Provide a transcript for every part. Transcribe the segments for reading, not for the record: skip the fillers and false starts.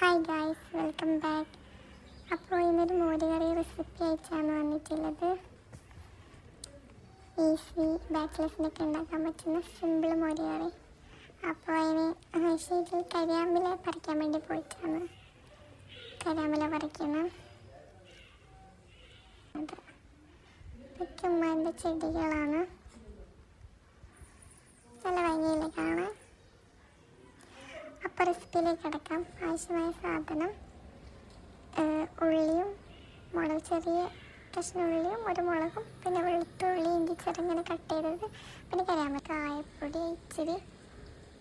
Hi guys, welcome back. അപ്പോൾ ഇന്നൊരു മോരുകറി റെസിപ്പി ആയിട്ടാണ് വന്നിട്ടുള്ളത്. ഈസി ബാച്ചിലേഴ്സിനൊക്കെ ഉണ്ടാക്കാൻ പറ്റുന്ന സിമ്പിൾ മോരുകറി. അപ്പോൾ അതിന് ശരിക്കും കരിയാമ്പില പറിക്കാൻ വേണ്ടി പോയിട്ടാണ്. കരിയാമ്പില പറിക്കുന്നത് ഇതൊക്കെ ഉമ്മാൻ്റെ ചെടികളാണ്. നല്ല ഭംഗിയില്ലേ കാണാൻ. അപ്പോൾ റെസിപ്പിയിലേക്ക് കിടക്കാം. ആവശ്യമായ സാധനം ഉള്ളിയും ചെറിയ കഷ്ണ ഉള്ളിയും ഒരു മുളകും, പിന്നെ വെളുത്തുള്ളി ഇഞ്ചി ചെറുങ്ങനെ കട്ട് ചെയ്തത്, പിന്നെ കരിയാമ്പല, കായപ്പൊടി ഇച്ചിരി,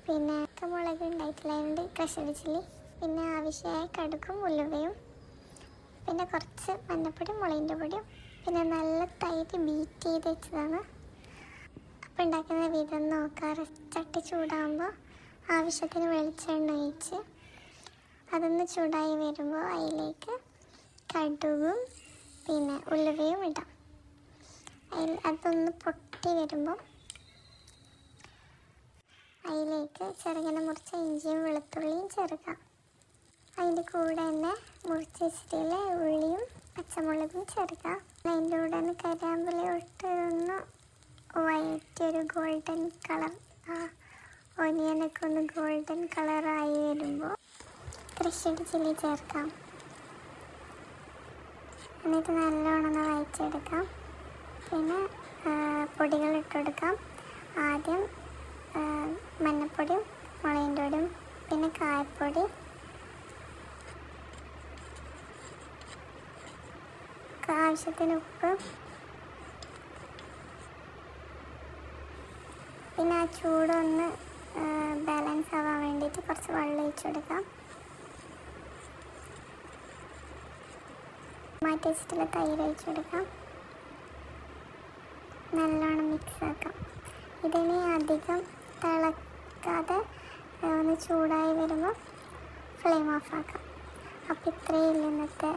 പിന്നെ മുളക് ഉണ്ടായിട്ടില്ലായതുകൊണ്ട് കശുവണ്ടി ചില്ലി, പിന്നെ ആവശ്യമായ കടുകും ഉലുവയും, പിന്നെ കുറച്ച് മഞ്ഞപ്പൊടി മുളകിൻ്റെ പൊടിയും, പിന്നെ നല്ല തൈര് ബീറ്റ് ചെയ്ത് വെച്ചതാണ്. അപ്പോൾ ഉണ്ടാക്കുന്ന വിധം നോക്കാം. ചട്ടി ചൂടാകുമ്പോൾ ആവശ്യത്തിന് വെളിച്ചെണ്ണ ഒഴിച്ച് അതൊന്ന് ചൂടായി വരുമ്പോൾ അതിലേക്ക് കടുകും പിന്നെ ഉലുവയും ഇടാം. അതൊന്ന് പൊട്ടി വരുമ്പോൾ അതിലേക്ക് ചെറുങ്ങനെ മുറിച്ച ഇഞ്ചിയും വെളുത്തുള്ളിയും ചേർക്കാം. അതിൻ്റെ കൂടെ തന്നെ മുറിച്ച് വെച്ചിട്ടുള്ള ഉള്ളിയും പച്ചമുളകും ചേർക്കാം. അതിൻ്റെ കൂടെ തന്നെ കരിയാമ്പല ഇട്ട് ഒന്ന് വയറ്റൊരു ഗോൾഡൻ കളർ, ഓനിയനൊക്കെ ഒന്ന് ഗോൾഡൻ കളറായി വരുമ്പോൾ കശുവണ്ടി ചില്ലി ചേർക്കാം. എന്നിട്ട് നല്ലോണം വഴച്ചെടുക്കാം. പിന്നെ പൊടികൾ ഇട്ടെടുക്കാം. ആദ്യം മഞ്ഞപ്പൊടിയും മുളകിൻ്റെ പൊടിയും, പിന്നെ കായപ്പൊടി, ആവശ്യത്തിന് ഉപ്പ്, പിന്നെ ആ ചൂടൊന്ന് ബാലൻസ് ആവാൻ വേണ്ടിയിട്ട് കുറച്ച് വെള്ളം ഒഴിച്ചു കൊടുക്കാം. മാറ്റി വെച്ചിട്ടുള്ള തൈര് ഒഴിച്ചു കൊടുക്കാം. നല്ലോണം മിക്സ് ആക്കാം. ഇതിനെ അധികം തിളക്കാതെ ഒന്ന് ചൂടായി വരുമ്പോൾ ഫ്ലെയിം ഓഫ് ആക്കാം. അപ്പോൾ ഇത്രയും ഇന്നത്തെ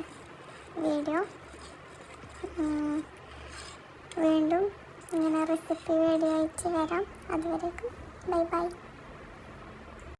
വീഡിയോ. വീണ്ടും ഇങ്ങനെ റെസിപ്പി വീഡിയോ അയച്ച് വരാം. അതുവരേക്കും ബൈ ബൈ.